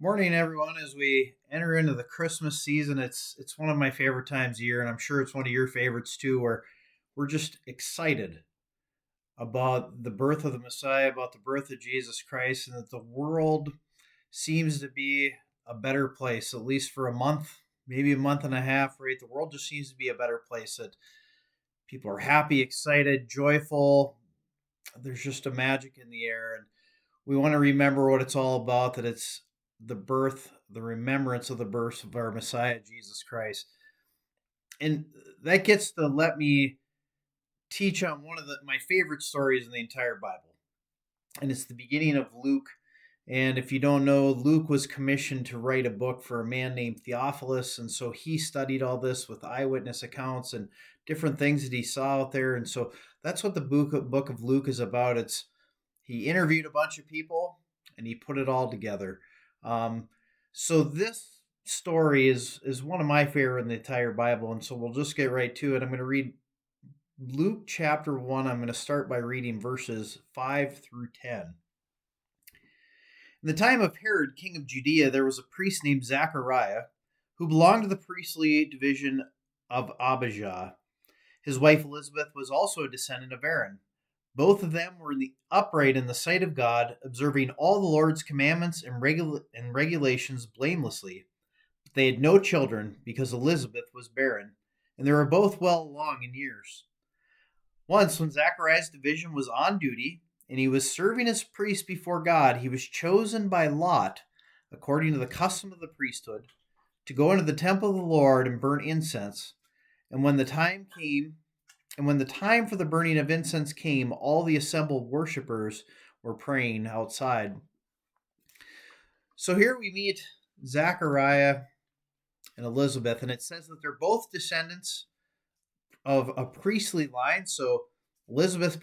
Morning, everyone. As we enter into the Christmas season, it's one of my favorite times of year, and I'm sure it's one of your favorites too. Where we're just excited about the birth of the Messiah, about the birth of Jesus Christ, and that the world seems to be a better place, at least for a month, maybe a month and a half. Right, the world just seems to be a better place. That people are happy, excited, joyful. There's just a magic in the air, and we want to remember what it's all about, that it's the birth, the remembrance of the birth of our Messiah, Jesus Christ. And that gets to let me teach on one of my favorite stories in the entire Bible. And it's the beginning of Luke. And if you don't know, Luke was commissioned to write a book for a man named Theophilus. And so he studied all this with eyewitness accounts and different things that he saw out there. And so that's what the book of Luke is about. He interviewed a bunch of people and he put it all together. Um, so this story is one of my favorite in the entire Bible, and so we'll just get right to it. I'm going to read Luke chapter 1. I'm going to start by reading verses 5 through 10. In the time of Herod, king of Judea, there was a priest named Zechariah who belonged to the priestly division of Abijah. His wife Elizabeth was also a descendant of Aaron. Both of them were upright in the sight of God, observing all the Lord's commandments and regulations blamelessly. But they had no children because Elizabeth was barren, and they were both well along in years. Once, when Zechariah's division was on duty and he was serving as priest before God, he was chosen by lot, according to the custom of the priesthood, to go into the temple of the Lord and burn incense. And when the time came, and when the time for the burning of incense came, all the assembled worshippers were praying outside. So here we meet Zechariah and Elizabeth, and it says that they're both descendants of a priestly line. So Elizabeth's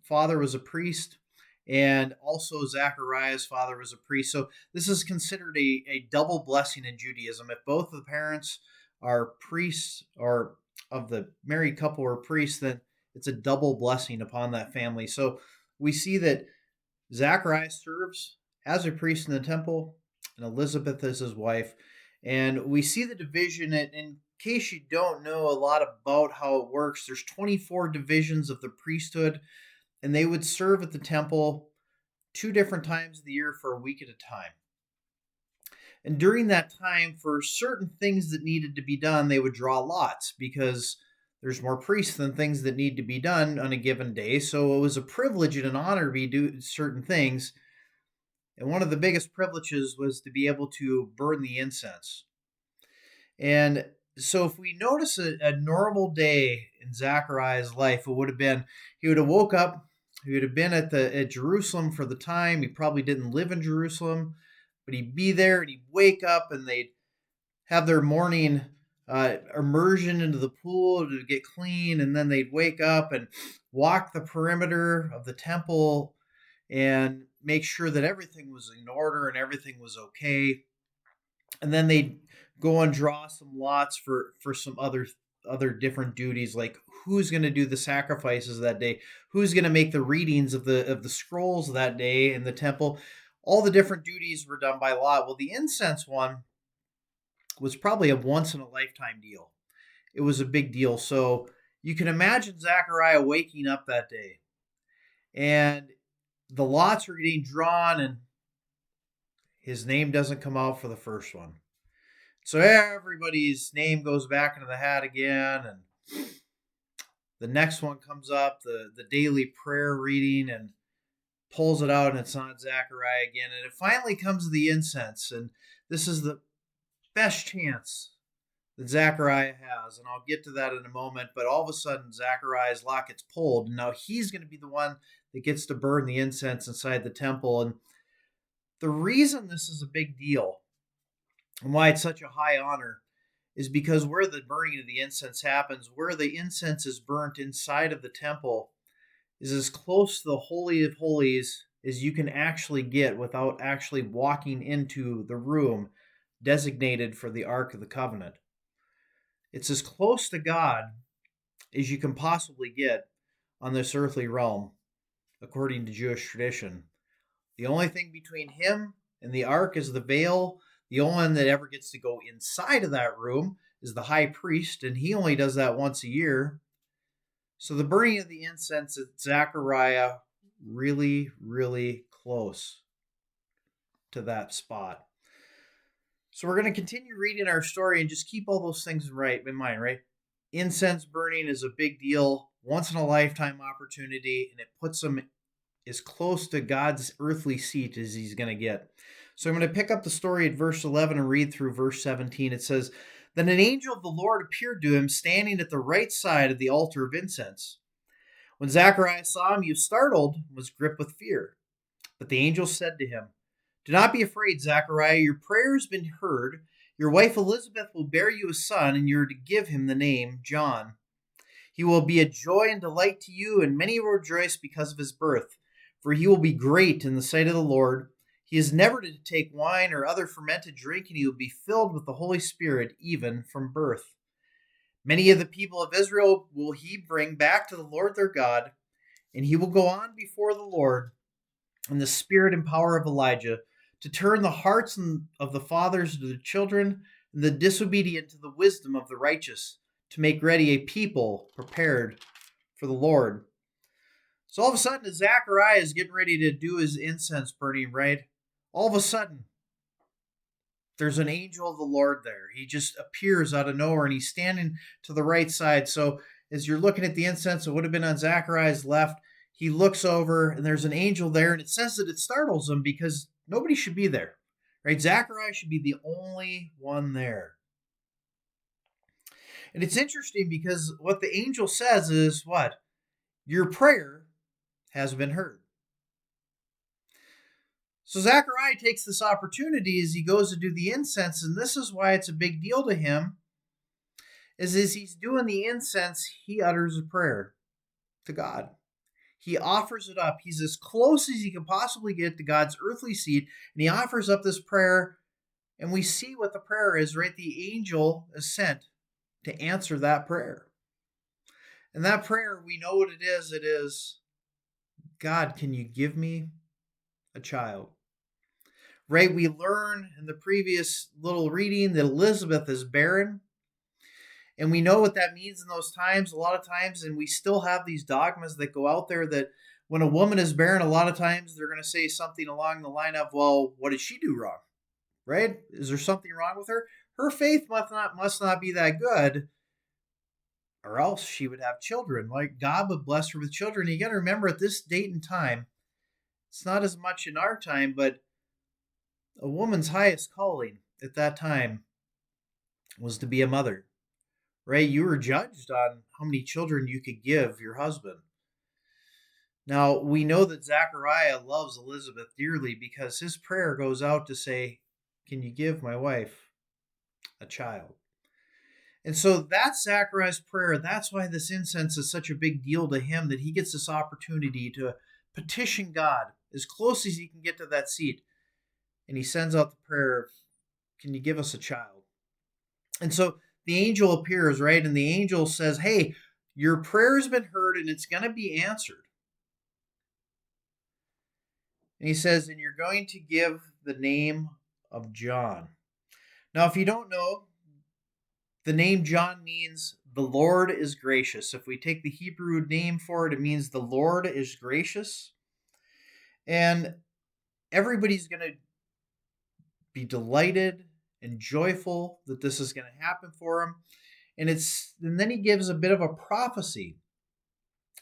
father was a priest, and also Zechariah's father was a priest. So this is considered a double blessing in Judaism. If both of the parents are priests, or of the married couple are priests, then it's a double blessing upon that family. So we see that Zachariah serves as a priest in the temple, and Elizabeth is his wife. And we see the division. In case you don't know a lot about how it works, there's 24 divisions of the priesthood, and they would serve at the temple two different times of the year for a week at a time. And during that time, for certain things that needed to be done, they would draw lots because there's more priests than things that need to be done on a given day. So it was a privilege and an honor to do certain things. And one of the biggest privileges was to be able to burn the incense. And so if we notice a normal day in Zachariah's life, it would have been, he would have woke up, he would have been at Jerusalem for the time. He probably didn't live in Jerusalem, but he'd be there and he'd wake up and they'd have their morning immersion into the pool to get clean, and then they'd wake up and walk the perimeter of the temple and make sure that everything was in order and everything was okay. And then they'd go and draw some lots for some other different duties, like who's going to do the sacrifices that day, who's going to make the readings of the scrolls that day in the temple. All the different duties were done by lot. Well, the incense one was probably a once in a lifetime deal. It was a big deal. So you can imagine Zechariah waking up that day and the lots are getting drawn and his name doesn't come out for the first one. So everybody's name goes back into the hat again, and the next one comes up, the daily prayer reading, and pulls it out, and it's not Zechariah again. And it finally comes to the incense, and this is the best chance that Zechariah has, and I'll get to that in a moment. But all of a sudden, Zechariah's lot gets pulled, and now he's going to be the one that gets to burn the incense inside the temple. And the reason this is a big deal and why it's such a high honor is because where the burning of the incense happens, where the incense is burnt inside of the temple, is as close to the Holy of Holies as you can actually get without actually walking into the room designated for the Ark of the Covenant. It's as close to God as you can possibly get on this earthly realm, according to Jewish tradition. The only thing between him And the ark is the veil. The only one that ever gets to go inside of that room is the high priest, and he only does that once a year. So the burning of the incense at Zechariah, really, really close to that spot. So we're going to continue reading our story and just keep all those things in mind, right? Incense burning is a big deal, once in a lifetime opportunity, and it puts him as close to God's earthly seat as he's going to get. So I'm going to pick up the story at verse 11 and read through verse 17. It says, "Then an angel of the Lord appeared to him standing at the right side of the altar of incense. When Zechariah saw him, he was startled and was gripped with fear. But the angel said to him, 'Do not be afraid, Zechariah. Your prayer has been heard. Your wife Elizabeth will bear you a son, and you are to give him the name John. He will be a joy and delight to you, and many will rejoice because of his birth. For he will be great in the sight of the Lord. He is never to take wine or other fermented drink, and he will be filled with the Holy Spirit even from birth. Many of the people of Israel will he bring back to the Lord their God, and he will go on before the Lord in the spirit and power of Elijah, to turn the hearts of the fathers to the children, and the disobedient to the wisdom of the righteous, to make ready a people prepared for the Lord.'" So all of a sudden, as Zechariah is getting ready to do his incense burning, right? All of a sudden, there's an angel of the Lord there. He just appears out of nowhere, and he's standing to the right side. So as you're looking at the incense, it would have been on Zechariah's left. He looks over, and there's an angel there, and it says that it startles him because nobody should be there, right? Zechariah should be the only one there. And it's interesting because what the angel says is what? Your prayer has been heard. So Zechariah takes this opportunity as he goes to do the incense, and this is why it's a big deal to him, is as he's doing the incense, he utters a prayer to God. He offers it up. He's as close as he can possibly get to God's earthly seat, and he offers up this prayer, and we see what the prayer is, right? The angel is sent to answer that prayer. And that prayer, we know what it is. It is, "God, can you give me a child?" Right? We learn in the previous little reading that Elizabeth is barren. And we know what that means in those times, a lot of times, and we still have these dogmas that go out there that when a woman is barren, a lot of times they're going to say something along the line of, well, what did she do wrong? Right? Is there something wrong with her? Her faith must not be that good, or else she would have children. Like God would bless her with children. You got to remember at this date and time, it's not as much in our time, but a woman's highest calling at that time was to be a mother. Right? You were judged on how many children you could give your husband. Now, we know that Zechariah loves Elizabeth dearly because his prayer goes out to say, "Can you give my wife a child?" And so that's Zechariah's prayer. That's why this incense is such a big deal to him, that he gets this opportunity to petition God as close as he can get to that seat. And he sends out the prayer, "Can you give us a child?" And so the angel appears, right? And the angel says, "Hey, your prayer has been heard and it's going to be answered." And he says, "And you're going to give the name of John." Now, if you don't know, the name John means the Lord is gracious. If we take the Hebrew name for it, it means the Lord is gracious. And everybody's going to be delighted and joyful that this is going to happen for him. And then he gives a bit of a prophecy.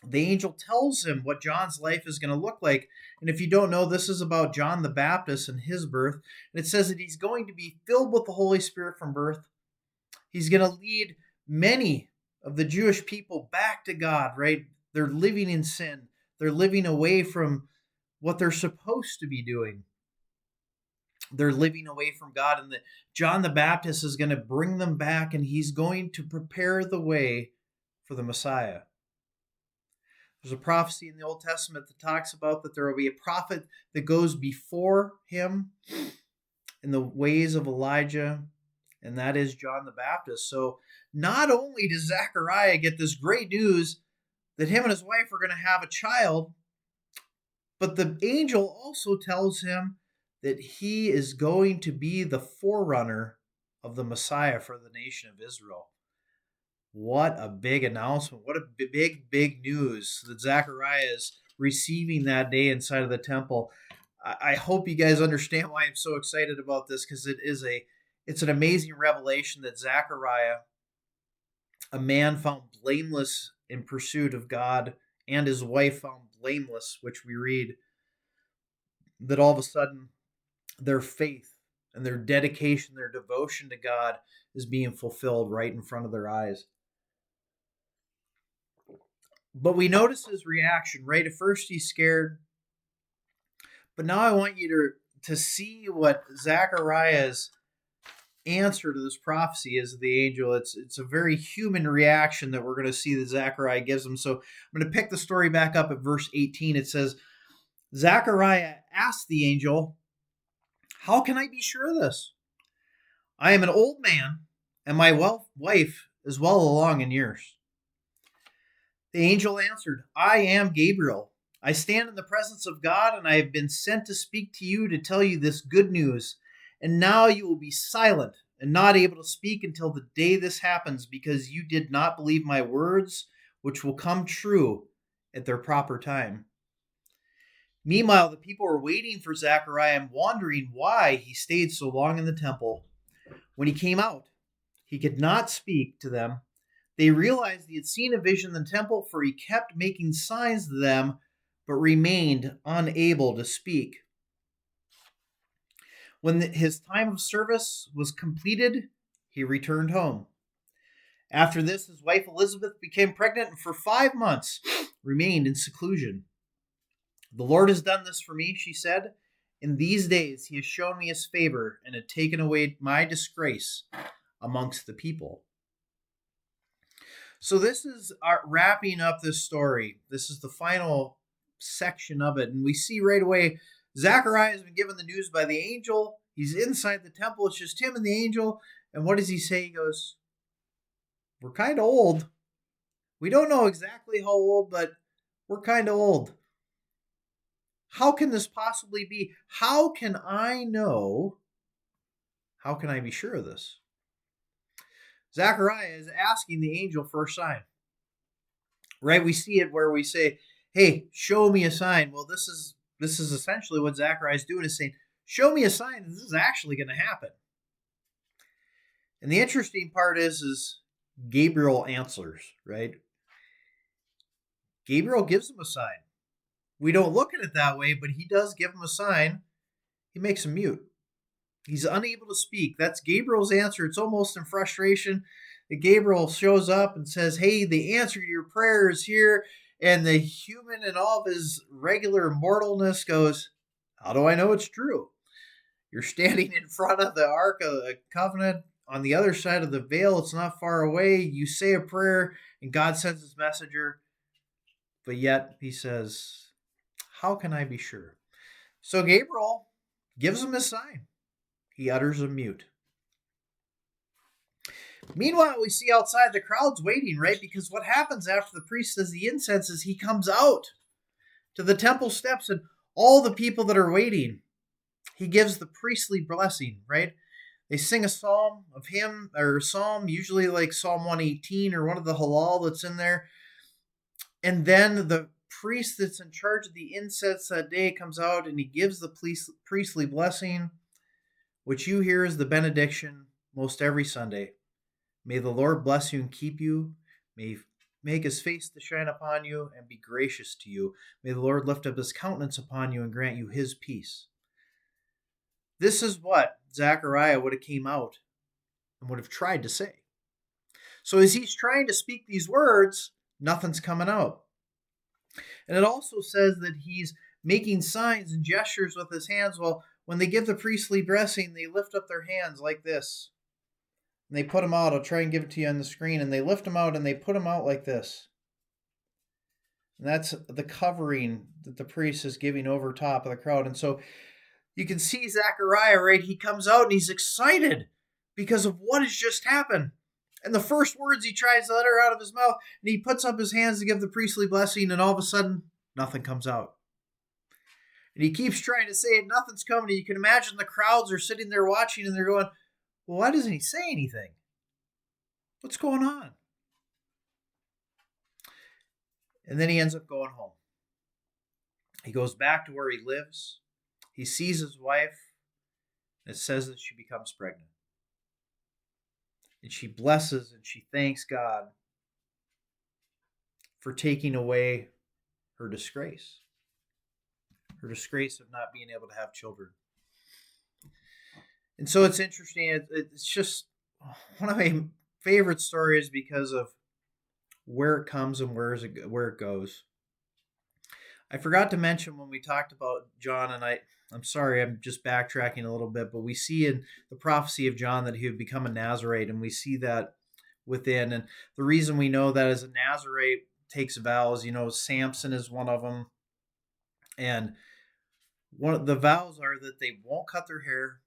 The angel tells him what John's life is going to look like. And if you don't know, this is about John the Baptist and his birth. And it says that he's going to be filled with the Holy Spirit from birth. He's going to lead many of the Jewish people back to God, right? They're living in sin. They're living away from what they're supposed to be doing. They're living away from God, and that John the Baptist is going to bring them back, and he's going to prepare the way for the Messiah. There's a prophecy in the Old Testament that talks about that there will be a prophet that goes before him in the ways of Elijah, and that is John the Baptist. So not only does Zechariah get this great news that him and his wife are going to have a child, but the angel also tells him that he is going to be the forerunner of the Messiah for the nation of Israel. What a big announcement. What a big news that Zechariah is receiving that day inside of the temple. I hope you guys understand why I'm so excited about this, because it's an amazing revelation that Zechariah, a man found blameless in pursuit of God, and his wife found blameless, which we read, that all of a sudden their faith and their dedication, their devotion to God is being fulfilled right in front of their eyes. But we notice his reaction, right? At first he's scared. But now I want you to see what Zechariah's answer to this prophecy is of the angel. It's a very human reaction that we're going to see that Zechariah gives him. So I'm going to pick the story back up at verse 18. It says, Zechariah asked the angel, "How can I be sure of this? I am an old man, and my wife is well along in years." The angel answered, "I am Gabriel. I stand in the presence of God, and I have been sent to speak to you to tell you this good news. And now you will be silent and not able to speak until the day this happens, because you did not believe my words, which will come true at their proper time." Meanwhile, the people were waiting for Zechariah and wondering why he stayed so long in the temple. When he came out, he could not speak to them. They realized he had seen a vision in the temple, for he kept making signs to them, but remained unable to speak. When his time of service was completed, he returned home. After this, his wife Elizabeth became pregnant and for 5 months remained in seclusion. "The Lord has done this for me," she said. "In these days he has shown me his favor and had taken away my disgrace amongst the people." So this is wrapping up this story. This is the final section of it. And we see right away, Zechariah has been given the news by the angel. He's inside the temple. It's just him and the angel. And what does he say? He goes, "We're kind of old. We don't know exactly how old, but we're kind of old. How can this possibly be? How can I know? How can I be sure of this?" Zechariah is asking the angel for a sign. Right? We see it where we say, "Hey, show me a sign." Well, this is essentially what Zechariah is doing, is saying, "Show me a sign that this is actually going to happen." And the interesting part is Gabriel answers, right? Gabriel gives him a sign. We don't look at it that way, but he does give him a sign. He makes him mute. He's unable to speak. That's Gabriel's answer. It's almost in frustration that Gabriel shows up and says, "Hey, the answer to your prayer is here." And the human in all of his regular mortalness goes, "How do I know it's true? You're standing in front of the Ark of the Covenant on the other side of the veil. It's not far away. You say a prayer and God sends his messenger." But yet he says, "How can I be sure?" So Gabriel gives him his sign. He utters a mute. Meanwhile, we see outside the crowds waiting, right? Because what happens after the priest says the incense is he comes out to the temple steps, and all the people that are waiting, he gives the priestly blessing, right? They sing a psalm of him, or a psalm, usually like Psalm 118 or one of the Hallel that's in there. And then the priest that's in charge of the incense that day comes out and he gives the priestly blessing, which you hear is the benediction most every Sunday. "May the Lord bless you and keep you. May he make his face to shine upon you and be gracious to you. May the Lord lift up his countenance upon you and grant you his peace." This is what Zechariah would have came out and would have tried to say. So as he's trying to speak these words, nothing's coming out. And it also says that he's making signs and gestures with his hands. Well, when they give the priestly blessing, they lift up their hands like this. And they put them out. I'll try and give it to you on the screen. And they lift them out and they put them out like this. And that's the covering that the priest is giving over top of the crowd. And so you can see Zechariah, right? He comes out and he's excited because of what has just happened. And the first words he tries to utter out of his mouth, and he puts up his hands to give the priestly blessing, and all of a sudden, nothing comes out. And he keeps trying to say it, nothing's coming. And you can imagine the crowds are sitting there watching and they're going, well, why doesn't he say anything? What's going on? And then he ends up going home. He goes back to where he lives. He sees his wife. And it says that she becomes pregnant. And she blesses and she thanks God for taking away her disgrace of not being able to have children. And so it's interesting. It's just one of my favorite stories because of where it comes and where it goes. I forgot to mention when we talked about John, and I'm sorry, I'm just backtracking a little bit, but we see in the prophecy of John that he would become a Nazarite, and we see that within. And the reason we know that is a Nazarite takes vows. Samson is one of them. And one of the vows are that they won't cut their hair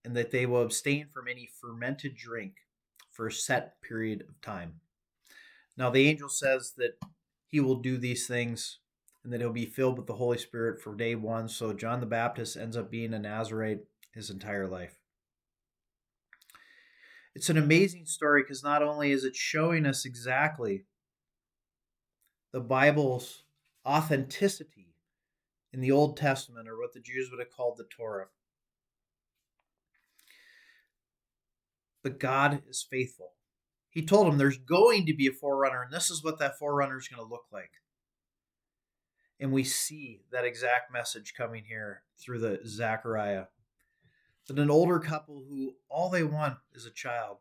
and that they will abstain from any fermented drink for a set period of time. Now, the angel says that he will do these things and that he'll be filled with the Holy Spirit for day one. So John the Baptist ends up being a Nazarite his entire life. It's an amazing story because not only is it showing us exactly the Bible's authenticity in the Old Testament, or what the Jews would have called the Torah, but God is faithful. He told him there's going to be a forerunner, and this is what that forerunner is going to look like. And we see that exact message coming here through the Zechariah. That an older couple who all they want is a child.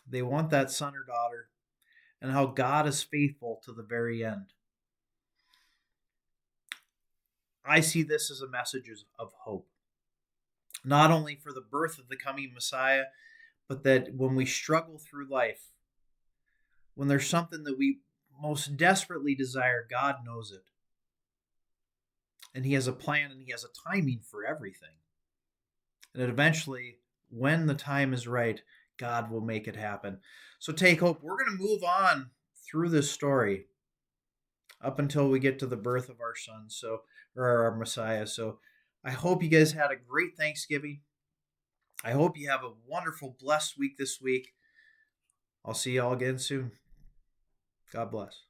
They want that son or daughter, and how God is faithful to the very end. I see this as a message of hope. Not only for the birth of the coming Messiah, but that when we struggle through life, when there's something that we most desperately desire, God knows it. And he has a plan and he has a timing for everything. And that eventually, when the time is right, God will make it happen. So take hope. We're going to move on through this story up until we get to the birth of our son, or our Messiah. So I hope you guys had a great Thanksgiving. I hope you have a wonderful, blessed week this week. I'll see you all again soon. God bless.